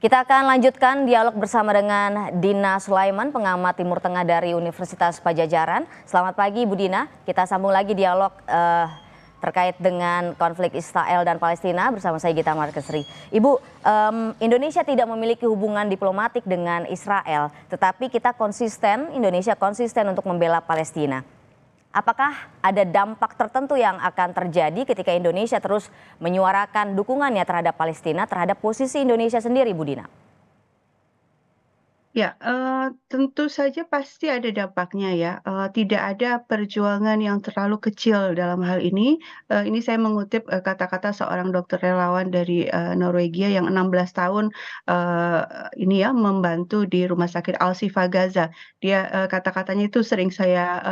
Kita akan lanjutkan dialog bersama dengan Dina Sulaiman, pengamat Timur Tengah dari Universitas Padjadjaran. Selamat pagi Bu Dina, kita sambung lagi dialog terkait dengan konflik Israel dan Palestina bersama saya Gita Markesri. Ibu, Indonesia tidak memiliki hubungan diplomatik dengan Israel, tetapi Indonesia konsisten untuk membela Palestina. Apakah ada dampak tertentu yang akan terjadi ketika Indonesia terus menyuarakan dukungannya terhadap Palestina, terhadap posisi Indonesia sendiri, Bu Dina? Ya, tentu saja pasti ada dampaknya ya, tidak ada perjuangan yang terlalu kecil dalam hal ini. Ini saya mengutip, kata-kata seorang dokter relawan dari, Norwegia yang 16 tahun, ini ya, membantu di Rumah Sakit Al-Shifa Gaza. Dia, kata-katanya itu sering saya,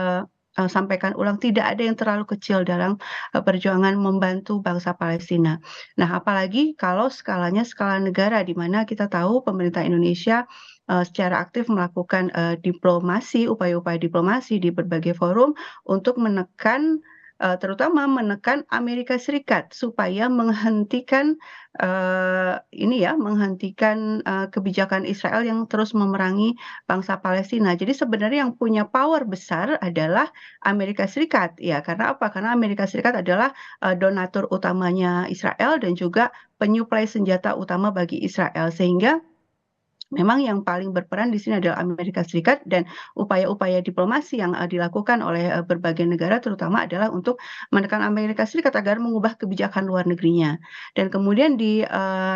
sampaikan ulang, tidak ada yang terlalu kecil dalam, perjuangan membantu bangsa Palestina. Nah, apalagi kalau skalanya skala negara, di mana kita tahu pemerintah Indonesia secara aktif melakukan, diplomasi, upaya-upaya diplomasi di berbagai forum untuk menekan, terutama menekan Amerika Serikat supaya menghentikan, kebijakan Israel yang terus memerangi bangsa Palestina. Jadi sebenarnya yang punya power besar adalah Amerika Serikat, ya karena apa? Karena Amerika Serikat adalah, donatur utamanya Israel dan juga penyuplai senjata utama bagi Israel. Sehingga memang yang paling berperan di sini adalah Amerika Serikat dan upaya-upaya diplomasi yang, dilakukan oleh, berbagai negara terutama adalah untuk menekan Amerika Serikat agar mengubah kebijakan luar negerinya. Dan kemudian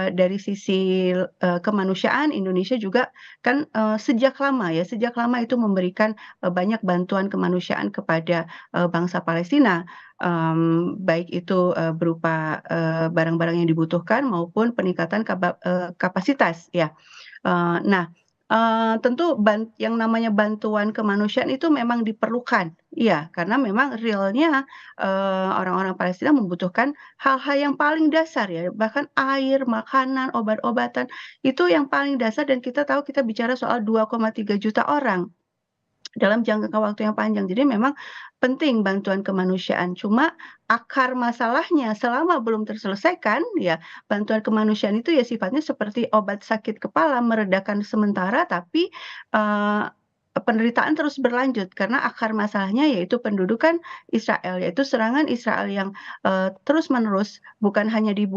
dari sisi, kemanusiaan Indonesia juga kan, sejak lama itu memberikan, banyak bantuan kemanusiaan kepada, bangsa Palestina, baik itu, berupa, barang-barang yang dibutuhkan maupun peningkatan kapasitas ya. Nah, tentu yang namanya bantuan kemanusiaan itu memang diperlukan, iya, karena memang realnya, orang-orang Palestina membutuhkan hal-hal yang paling dasar ya, bahkan air, makanan, obat-obatan, itu yang paling dasar dan kita tahu kita bicara soal 2,3 juta orang dalam jangka waktu yang panjang. Jadi memang penting bantuan kemanusiaan, cuma akar masalahnya selama belum terselesaikan, ya bantuan kemanusiaan itu ya sifatnya seperti obat sakit kepala, meredakan sementara, tapi, eee, penderitaan terus berlanjut karena akar masalahnya yaitu pendudukan Israel, yaitu serangan Israel yang, terus-menerus bukan hanya di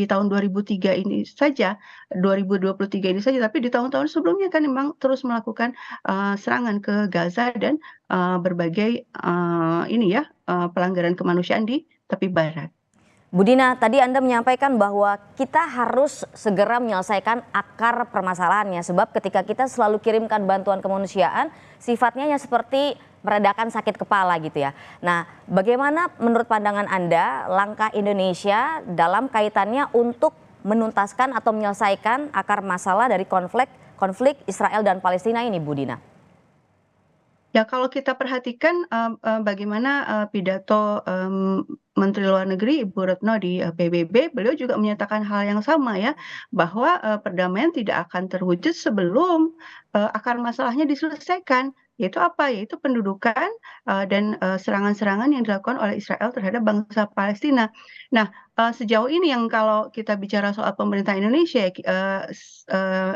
tahun 2003 ini saja, 2023 ini saja, tapi di tahun-tahun sebelumnya kan memang terus melakukan, serangan ke Gaza dan, berbagai, pelanggaran kemanusiaan di tepi barat. Bu Dina, tadi Anda menyampaikan bahwa kita harus segera menyelesaikan akar permasalahannya, sebab ketika kita selalu kirimkan bantuan kemanusiaan, sifatnya ya seperti meredakan sakit kepala gitu ya. Nah, bagaimana menurut pandangan Anda langkah Indonesia dalam kaitannya untuk menuntaskan atau menyelesaikan akar masalah dari konflik Israel dan Palestina ini, Bu Dina? Ya kalau kita perhatikan, bagaimana, pidato, Menteri Luar Negeri Ibu Retno di, PBB, beliau juga menyatakan hal yang sama ya, bahwa, perdamaian tidak akan terwujud sebelum, akar masalahnya diselesaikan. Yaitu apa? Yaitu pendudukan, dan, serangan-serangan yang dilakukan oleh Israel terhadap bangsa Palestina. Nah, sejauh ini yang kalau kita bicara soal pemerintah Indonesia,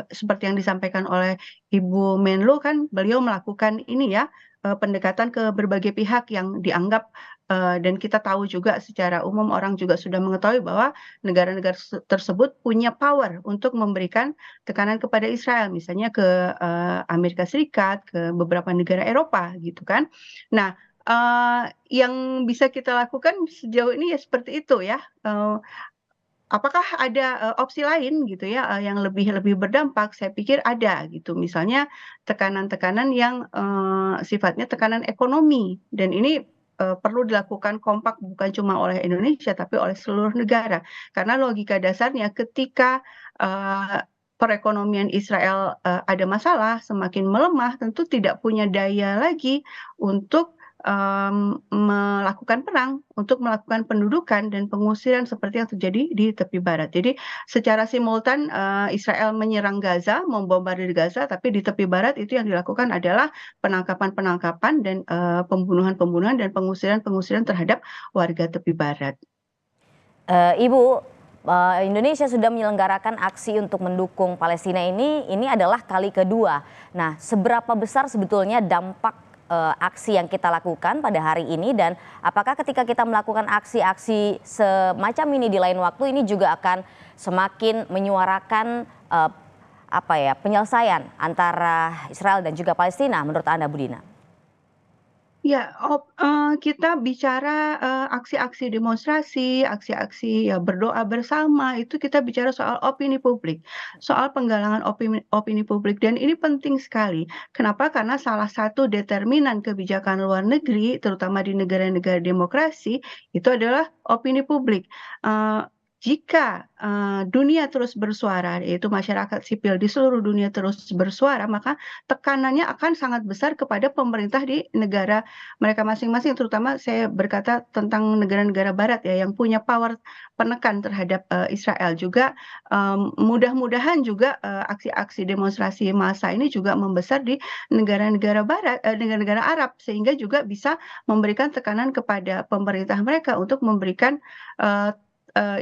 seperti yang disampaikan oleh Ibu Menlu kan beliau melakukan ini ya, pendekatan ke berbagai pihak yang dianggap, dan kita tahu juga secara umum orang juga sudah mengetahui bahwa negara-negara tersebut punya power untuk memberikan tekanan kepada Israel, misalnya ke, Amerika Serikat, ke beberapa negara Eropa gitu kan. Nah, yang bisa kita lakukan sejauh ini ya seperti itu ya, apakah ada, opsi lain gitu ya, yang lebih lebih berdampak? Saya pikir ada gitu. Misalnya tekanan-tekanan yang, sifatnya tekanan ekonomi dan ini, perlu dilakukan kompak bukan cuma oleh Indonesia tapi oleh seluruh negara. Karena logika dasarnya ketika, perekonomian Israel, ada masalah, semakin melemah, tentu tidak punya daya lagi untuk, melakukan perang, untuk melakukan pendudukan dan pengusiran seperti yang terjadi di tepi barat. Jadi secara simultan, Israel menyerang Gaza, membombardir Gaza, tapi di tepi barat itu yang dilakukan adalah penangkapan-penangkapan dan, pembunuhan-pembunuhan dan pengusiran-pengusiran terhadap warga tepi barat. Ibu, Indonesia sudah menyelenggarakan aksi untuk mendukung Palestina ini adalah kali kedua. Nah, seberapa besar sebetulnya dampak aksi yang kita lakukan pada hari ini, dan apakah ketika kita melakukan aksi-aksi semacam ini di lain waktu ini juga akan semakin menyuarakan penyelesaian antara Israel dan juga Palestina menurut Anda, Budina? Ya, kita bicara, aksi-aksi demonstrasi, aksi-aksi ya berdoa bersama, itu kita bicara soal opini publik, soal penggalangan opini opini publik dan ini penting sekali. Kenapa? Karena salah satu determinan kebijakan luar negeri, terutama di negara-negara demokrasi, itu adalah opini publik. Jika, dunia terus bersuara, yaitu masyarakat sipil di seluruh dunia terus bersuara, maka tekanannya akan sangat besar kepada pemerintah di negara mereka masing-masing, terutama saya berkata tentang negara-negara barat ya, yang punya power penekan terhadap, Israel juga, mudah-mudahan juga, aksi-aksi demonstrasi massa ini juga membesar di negara-negara barat, negara-negara Arab, sehingga juga bisa memberikan tekanan kepada pemerintah mereka untuk memberikan, eee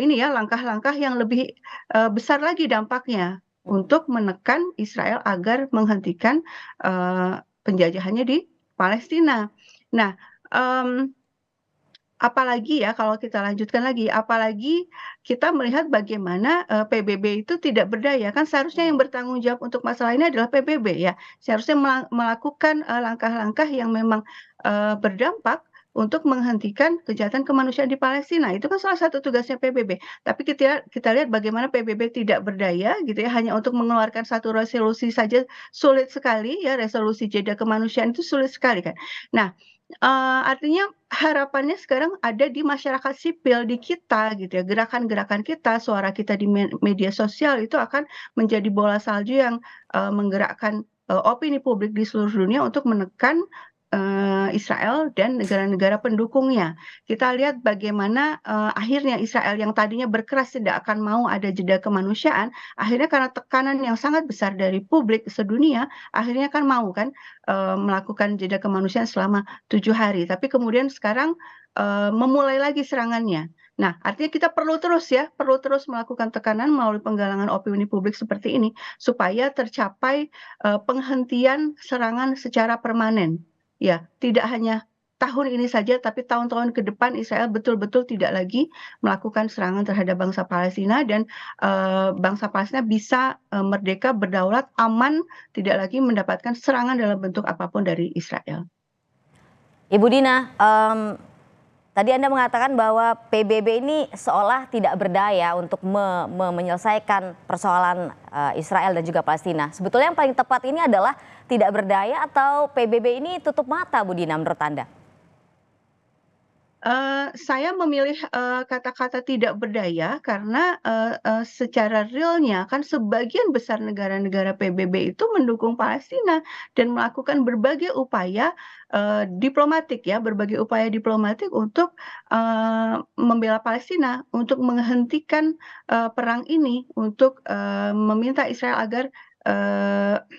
ini ya, langkah-langkah yang lebih, besar lagi dampaknya untuk menekan Israel agar menghentikan, penjajahannya di Palestina. Nah, mmm, apalagi ya kalau kita lanjutkan lagi, apalagi kita melihat bagaimana, PBB itu tidak berdaya, kan seharusnya yang bertanggung jawab untuk masalah ini adalah PBB ya. Seharusnya melakukan, langkah-langkah yang memang, berdampak untuk menghentikan kejahatan kemanusiaan di Palestina, itu kan salah satu tugasnya PBB. Tapi kita kita lihat bagaimana PBB tidak berdaya gitu ya, hanya untuk mengeluarkan satu resolusi saja sulit sekali ya, resolusi jeda kemanusiaan itu sulit sekali kan. Nah, artinya harapannya sekarang ada di masyarakat sipil, di kita gitu ya, gerakan-gerakan kita, suara kita di media sosial itu akan menjadi bola salju yang, menggerakkan, opini publik di seluruh dunia untuk menekan, Israel dan negara-negara pendukungnya. Kita lihat bagaimana, akhirnya Israel yang tadinya berkeras tidak akan mau ada jeda kemanusiaan, akhirnya karena tekanan yang sangat besar dari publik sedunia, akhirnya kan mau kan, melakukan jeda kemanusiaan selama 7 hari, tapi kemudian sekarang, memulai lagi serangannya. Nah, artinya kita perlu terus ya, perlu terus melakukan tekanan melalui penggalangan opini publik seperti ini, supaya tercapai, penghentian serangan secara permanen. Ya, tidak hanya tahun ini saja, tapi tahun-tahun ke depan Israel betul-betul tidak lagi melakukan serangan terhadap bangsa Palestina dan, bangsa Palestina bisa, merdeka, berdaulat, aman, tidak lagi mendapatkan serangan dalam bentuk apapun dari Israel. Ibu Dina, tadi Anda mengatakan bahwa PBB ini seolah tidak berdaya untuk menyelesaikan persoalan Israel dan juga Palestina. Sebetulnya yang paling tepat ini adalah tidak berdaya atau PBB ini tutup mata, Bu Dina, menurut Anda? Saya memilih, kata-kata tidak berdaya karena, secara realnya kan sebagian besar negara-negara PBB itu mendukung Palestina dan melakukan berbagai upaya, diplomatik ya, berbagai upaya diplomatik untuk, membela Palestina, untuk menghentikan, perang ini, untuk, meminta Israel agar,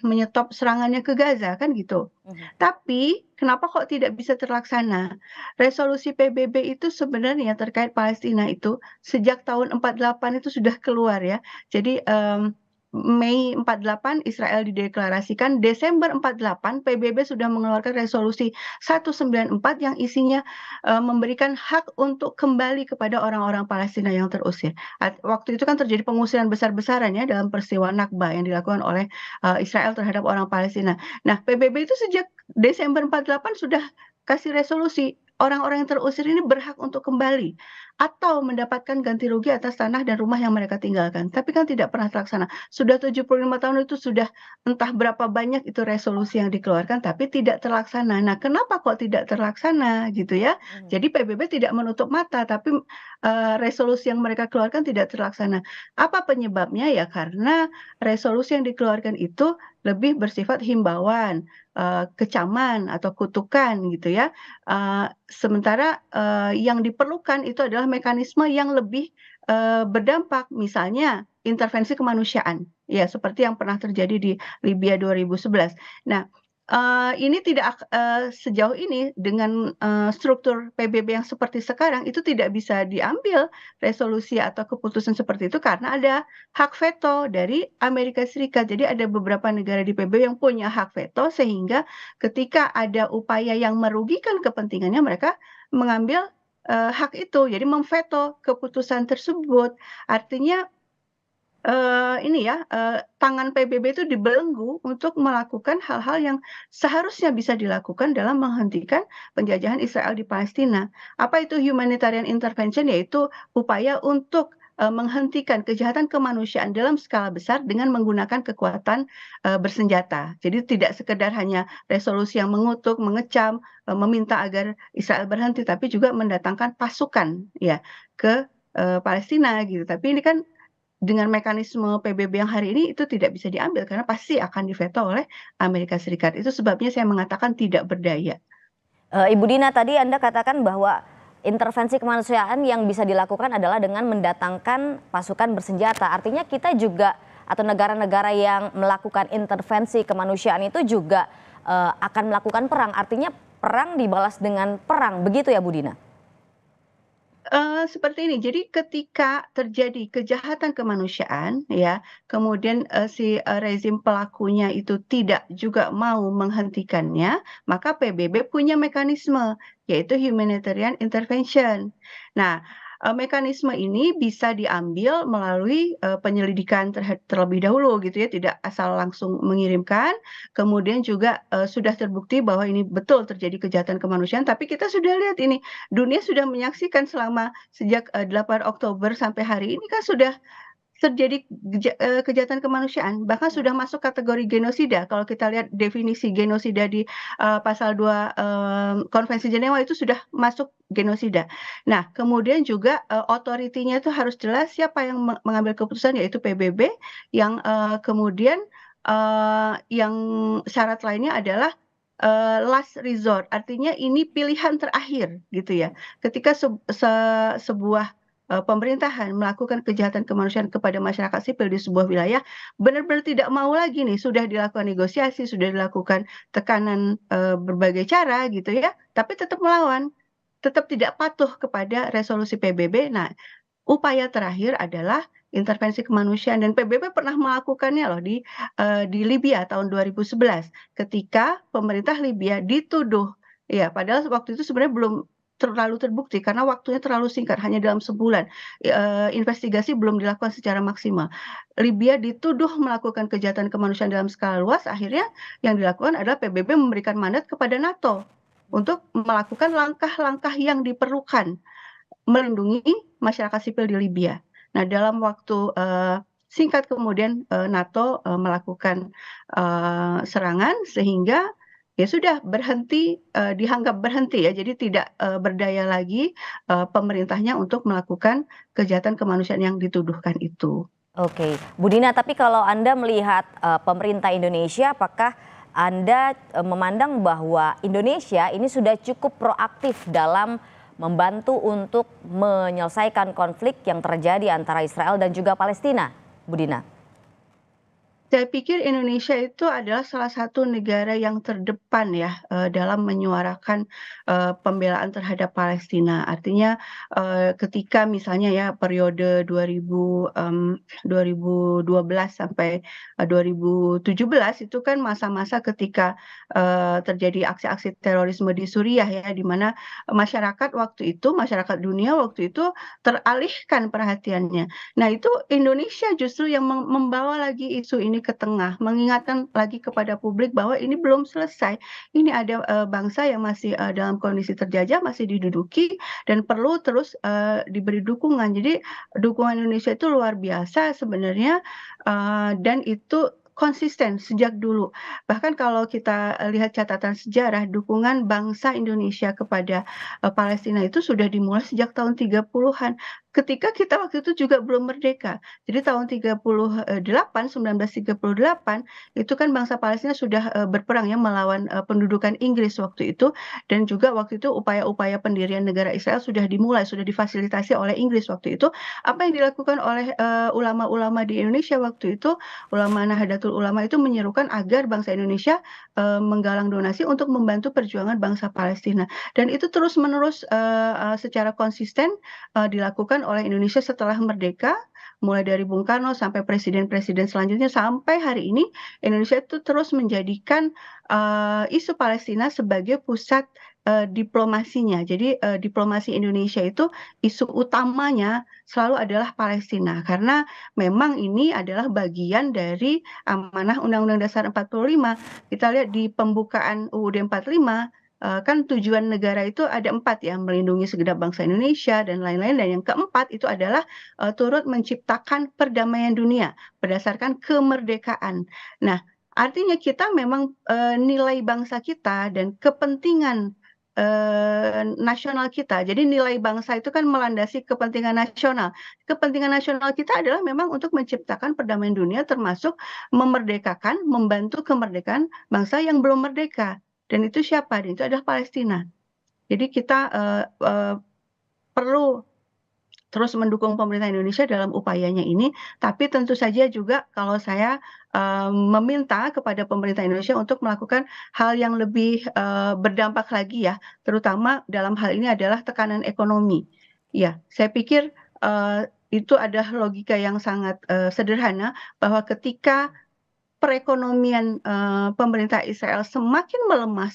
menyetop serangannya ke Gaza, kan gitu. Mhm. Tapi kenapa kok tidak bisa terlaksana? Resolusi PBB itu sebenarnya terkait Palestina itu sejak tahun 48 itu sudah keluar ya. Jadi, Mei 48 Israel dideklarasikan, Desember 48 PBB sudah mengeluarkan resolusi 194 yang isinya, memberikan hak untuk kembali kepada orang-orang Palestina yang terusir. Waktu itu kan terjadi pengusiran besar-besaran ya dalam peristiwa Nakba yang dilakukan oleh, Israel terhadap orang Palestina. Nah, PBB itu sejak Desember 48 sudah kasih resolusi, orang-orang yang terusir ini berhak untuk kembali atau mendapatkan ganti rugi atas tanah dan rumah yang mereka tinggalkan, tapi kan tidak pernah terlaksana. Sudah 75 tahun itu sudah entah berapa banyak itu resolusi yang dikeluarkan, tapi tidak terlaksana. Nah, kenapa kok tidak terlaksana gitu ya? Mhm. Jadi PBB tidak menutup mata, tapi, resolusi yang mereka keluarkan tidak terlaksana. Apa penyebabnya? Ya karena resolusi yang dikeluarkan itu lebih bersifat himbauan, kecaman atau kutukan gitu ya. Sementara, yang diperlukan itu adalah mekanisme yang lebih, berdampak, misalnya intervensi kemanusiaan, ya seperti yang pernah terjadi di Libya 2011. Nah, Ini tidak sejauh ini dengan, struktur PBB yang seperti sekarang itu tidak bisa diambil resolusi atau keputusan seperti itu karena ada hak veto dari Amerika Serikat. Jadi ada beberapa negara di PBB yang punya hak veto sehingga ketika ada upaya yang merugikan kepentingannya mereka mengambil, hak itu, jadi memveto keputusan tersebut. Artinya ini ya, tangan PBB itu dibelenggu untuk melakukan hal-hal yang seharusnya bisa dilakukan dalam menghentikan penjajahan Israel di Palestina. Apa itu humanitarian intervention? Yaitu upaya untuk, menghentikan kejahatan kemanusiaan dalam skala besar dengan menggunakan kekuatan, bersenjata. Jadi tidak sekedar hanya resolusi yang mengutuk, mengecam, meminta agar Israel berhenti, tapi juga mendatangkan pasukan ya ke, Palestina gitu. Tapi ini kan dengan mekanisme PBB yang hari ini itu tidak bisa diambil karena pasti akan diveto oleh Amerika Serikat. Itu sebabnya saya mengatakan tidak berdaya. Ibu Dina, tadi Anda katakan bahwa intervensi kemanusiaan yang bisa dilakukan adalah dengan mendatangkan pasukan bersenjata. Artinya kita juga atau negara-negara yang melakukan intervensi kemanusiaan itu juga akan melakukan perang. Artinya perang dibalas dengan perang, begitu ya Bu Dina? Seperti ini, jadi ketika terjadi kejahatan kemanusiaan ya, kemudian, si, rezim pelakunya itu tidak juga mau menghentikannya, maka PBB punya mekanisme, yaitu humanitarian intervention. Nah, mekanisme ini bisa diambil melalui, penyelidikan terlebih dahulu gitu ya, tidak asal langsung mengirimkan, kemudian juga, sudah terbukti bahwa ini betul terjadi kejahatan kemanusiaan, tapi kita sudah lihat ini, dunia sudah menyaksikan selama sejak, 8 Oktober sampai hari ini kan sudah terjadi kejahatan kemanusiaan, bahkan sudah masuk kategori genosida. Kalau kita lihat definisi genosida di, pasal 2, Konvensi Jenewa itu sudah masuk genosida. Nah, kemudian juga, otoritinya itu harus jelas siapa yang mengambil keputusan yaitu PBB yang, kemudian, yang syarat lainnya adalah, last resort, artinya ini pilihan terakhir gitu ya. Ketika sebuah pemerintahan melakukan kejahatan kemanusiaan kepada masyarakat sipil di sebuah wilayah, benar-benar tidak mau lagi nih, sudah dilakukan negosiasi, sudah dilakukan tekanan, berbagai cara gitu ya, tapi tetap melawan, tetap tidak patuh kepada resolusi PBB. Nah, upaya terakhir adalah intervensi kemanusiaan dan PBB pernah melakukannya loh di Libya tahun 2011 ketika pemerintah Libya dituduh ya padahal waktu itu sebenarnya belum terlalu terbukti karena waktunya terlalu singkat hanya dalam sebulan, investigasi belum dilakukan secara maksimal. Libya dituduh melakukan kejahatan kemanusiaan dalam skala luas, akhirnya yang dilakukan adalah PBB memberikan mandat kepada NATO untuk melakukan langkah-langkah yang diperlukan melindungi masyarakat sipil di Libya. Nah, dalam waktu, singkat kemudian, NATO, melakukan, serangan sehingga ya sudah berhenti, dianggap berhenti ya, jadi tidak, berdaya lagi, pemerintahnya untuk melakukan kejahatan kemanusiaan yang dituduhkan itu. Oke, Bu Dina, tapi kalau Anda melihat pemerintah Indonesia, apakah Anda memandang bahwa Indonesia ini sudah cukup proaktif dalam membantu untuk menyelesaikan konflik yang terjadi antara Israel dan juga Palestina, Bu Dina? Saya pikir Indonesia itu adalah salah satu negara yang terdepan ya, dalam menyuarakan, pembelaan terhadap Palestina. Artinya, ketika misalnya ya periode 2012 sampai, 2017 itu kan masa-masa ketika, terjadi aksi-aksi terorisme di Suriah ya, di mana masyarakat waktu itu, masyarakat dunia waktu itu teralihkan perhatiannya. Nah, itu Indonesia justru yang membawa lagi isu ini ke tengah, mengingatkan lagi kepada publik bahwa ini belum selesai. Ini ada, bangsa yang masih, dalam kondisi terjajah, masih diduduki dan perlu terus, diberi dukungan. Jadi dukungan Indonesia itu luar biasa sebenarnya, dan itu konsisten sejak dulu. Bahkan kalau kita, lihat catatan sejarah, dukungan bangsa Indonesia kepada, Palestina itu sudah dimulai sejak tahun 30-an. Ketika kita waktu itu juga belum merdeka. Jadi tahun 1938 itu kan bangsa Palestina sudah, berperang ya melawan, pendudukan Inggris waktu itu dan juga waktu itu upaya-upaya pendirian negara Israel sudah dimulai, sudah difasilitasi oleh Inggris waktu itu. Apa yang dilakukan oleh, ulama-ulama di Indonesia waktu itu, ulama Nahdlatul Nahdlatul Ulama itu menyerukan agar bangsa Indonesia menggalang donasi untuk membantu perjuangan bangsa Palestina. Dan itu terus-menerus secara konsisten dilakukan oleh Indonesia setelah merdeka, mulai dari Bung Karno sampai presiden-presiden selanjutnya sampai hari ini Indonesia itu terus menjadikan isu Palestina sebagai pusat diplomasinya. Jadi diplomasi Indonesia itu isu utamanya selalu adalah Palestina karena memang ini adalah bagian dari amanah Undang-Undang Dasar 45. Kita lihat di pembukaan UUD 45 kan tujuan negara itu ada 4 ya, melindungi segenap bangsa Indonesia dan lain-lain. Dan yang keempat itu adalah turut menciptakan perdamaian dunia berdasarkan kemerdekaan. Nah, artinya kita memang nilai bangsa kita dan kepentingan nasional kita. Jadi nilai bangsa itu kan melandasi kepentingan nasional. Kepentingan nasional kita adalah memang untuk menciptakan perdamaian dunia termasuk memerdekakan, membantu kemerdekaan bangsa yang belum merdeka. Dan itu siapa? Dan itu adalah Palestina. Jadi kita perlu terus mendukung pemerintah Indonesia dalam upayanya ini, tapi tentu saja juga kalau saya meminta kepada pemerintah Indonesia untuk melakukan hal yang lebih berdampak lagi ya, terutama dalam hal ini adalah tekanan ekonomi. Ya, saya pikir itu adalah logika yang sangat sederhana bahwa ketika perekonomian pemerintah Israel semakin melemah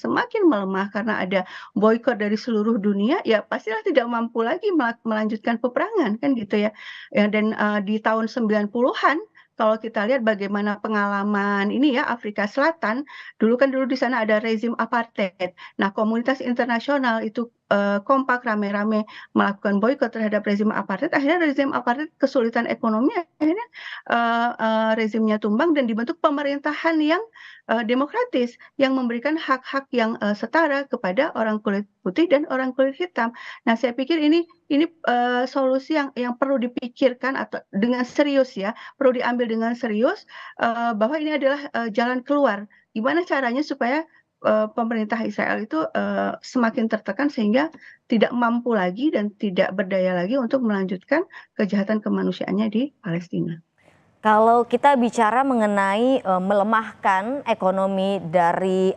karena ada boikot dari seluruh dunia, ya pastilah tidak mampu lagi melanjutkan peperangan kan gitu ya. Ya dan di tahun 90-an kalau kita lihat bagaimana pengalaman ini ya Afrika Selatan, dulu di sana ada rezim apartheid. Nah, komunitas internasional itu kompak rame-rame melakukan boikot terhadap rezim apartheid, akhirnya rezim apartheid kesulitan ekonomi, akhirnya rezimnya tumbang dan dibentuk pemerintahan yang demokratis yang memberikan hak-hak yang setara kepada orang kulit putih dan orang kulit hitam. Nah, saya pikir ini solusi yang perlu dipikirkan atau dengan serius ya, perlu diambil dengan serius bahwa ini adalah jalan keluar. Gimana caranya supaya pemerintah Israel itu semakin tertekan sehingga tidak mampu lagi dan tidak berdaya lagi untuk melanjutkan kejahatan kemanusiaannya di Palestina. Kalau kita bicara mengenai melemahkan ekonomi dari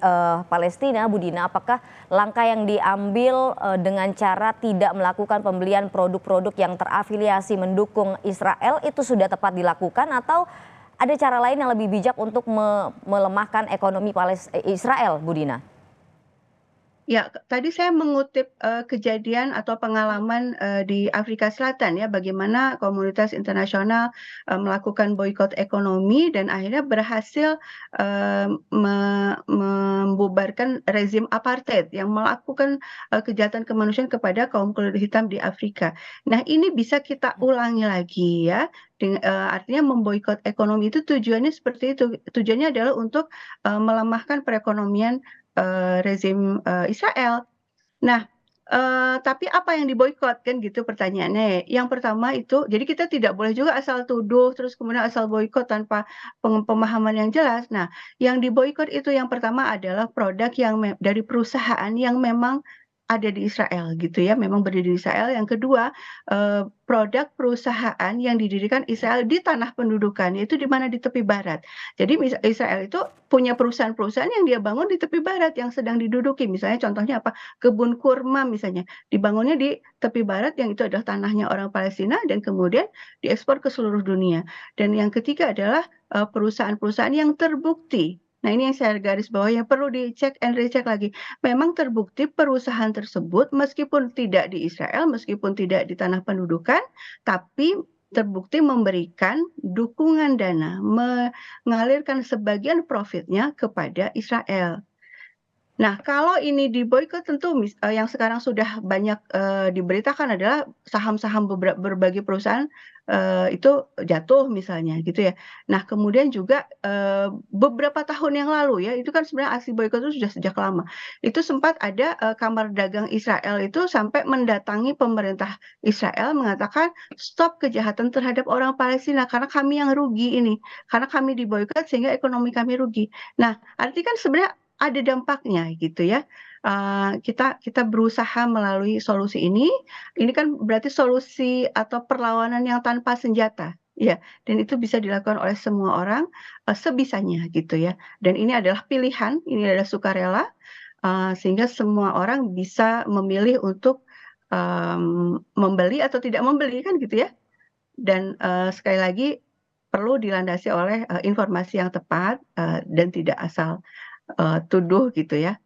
Palestina, Bu Dina, apakah langkah yang diambil dengan cara tidak melakukan pembelian produk-produk yang terafiliasi mendukung Israel itu sudah tepat dilakukan atau ada cara lain yang lebih bijak untuk melemahkan ekonomi Israel, Bu Dina? Ya, tadi saya mengutip kejadian atau pengalaman di Afrika Selatan ya, bagaimana komunitas internasional melakukan boikot ekonomi dan akhirnya berhasil membubarkan rezim apartheid yang melakukan kejahatan kemanusiaan kepada kaum kulit hitam di Afrika. Nah, ini bisa kita ulangi lagi ya. Artinya memboikot ekonomi itu tujuannya seperti itu. Tujuannya adalah untuk melemahkan perekonomian rezim Israel. Nah, tapi apa yang diboikot kan gitu pertanyaannya. Yang pertama itu, jadi kita tidak boleh juga asal tuduh terus kemudian asal boikot tanpa pemahaman yang jelas. Nah, yang diboikot itu yang pertama adalah produk yang dari perusahaan yang memang ada di Israel gitu ya, memang berdiri di Israel. Yang kedua, produk perusahaan yang didirikan Israel di tanah pendudukan, yaitu di mana di tepi barat. Jadi Israel itu punya perusahaan-perusahaan yang dia bangun di tepi barat yang sedang diduduki. Misalnya contohnya apa? Kebun kurma misalnya, dibangunnya di tepi barat yang itu adalah tanahnya orang Palestina dan kemudian diekspor ke seluruh dunia. Dan yang ketiga adalah perusahaan-perusahaan yang terbukti. Nah, ini yang saya garis bawahi yang perlu dicek and recheck lagi. Memang terbukti perusahaan tersebut meskipun tidak di Israel, meskipun tidak di tanah pendudukan, tapi terbukti memberikan dukungan dana, mengalirkan sebagian profitnya kepada Israel. Nah, kalau ini diboikot tentu yang sekarang sudah banyak diberitakan adalah saham-saham berbagai perusahaan itu jatuh misalnya gitu ya. Nah, kemudian juga beberapa tahun yang lalu ya, itu kan sebenarnya aksi boikot itu sudah sejak lama. Itu sempat ada Kamar Dagang Israel itu sampai mendatangi pemerintah Israel mengatakan stop kejahatan terhadap orang Palestina karena kami yang rugi ini, karena kami diboikot sehingga ekonomi kami rugi. Nah, artinya kan sebenarnya ada dampaknya gitu ya. Kita berusaha melalui solusi ini kan berarti solusi atau perlawanan yang tanpa senjata Ya, dan itu bisa dilakukan oleh semua orang, sebisanya gitu ya. Dan ini adalah pilihan, ini adalah sukarela, sehingga semua orang bisa memilih untuk, membeli atau tidak membeli kan gitu ya. Dan, sekali lagi perlu dilandasi oleh, informasi yang tepat, dan tidak asal, tuduh gitu ya.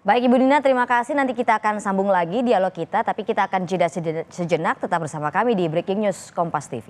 Baik Ibu Dina, terima kasih. Nanti kita akan sambung lagi dialog kita, tapi kita akan jeda sejenak tetap bersama kami di Breaking News Kompas TV.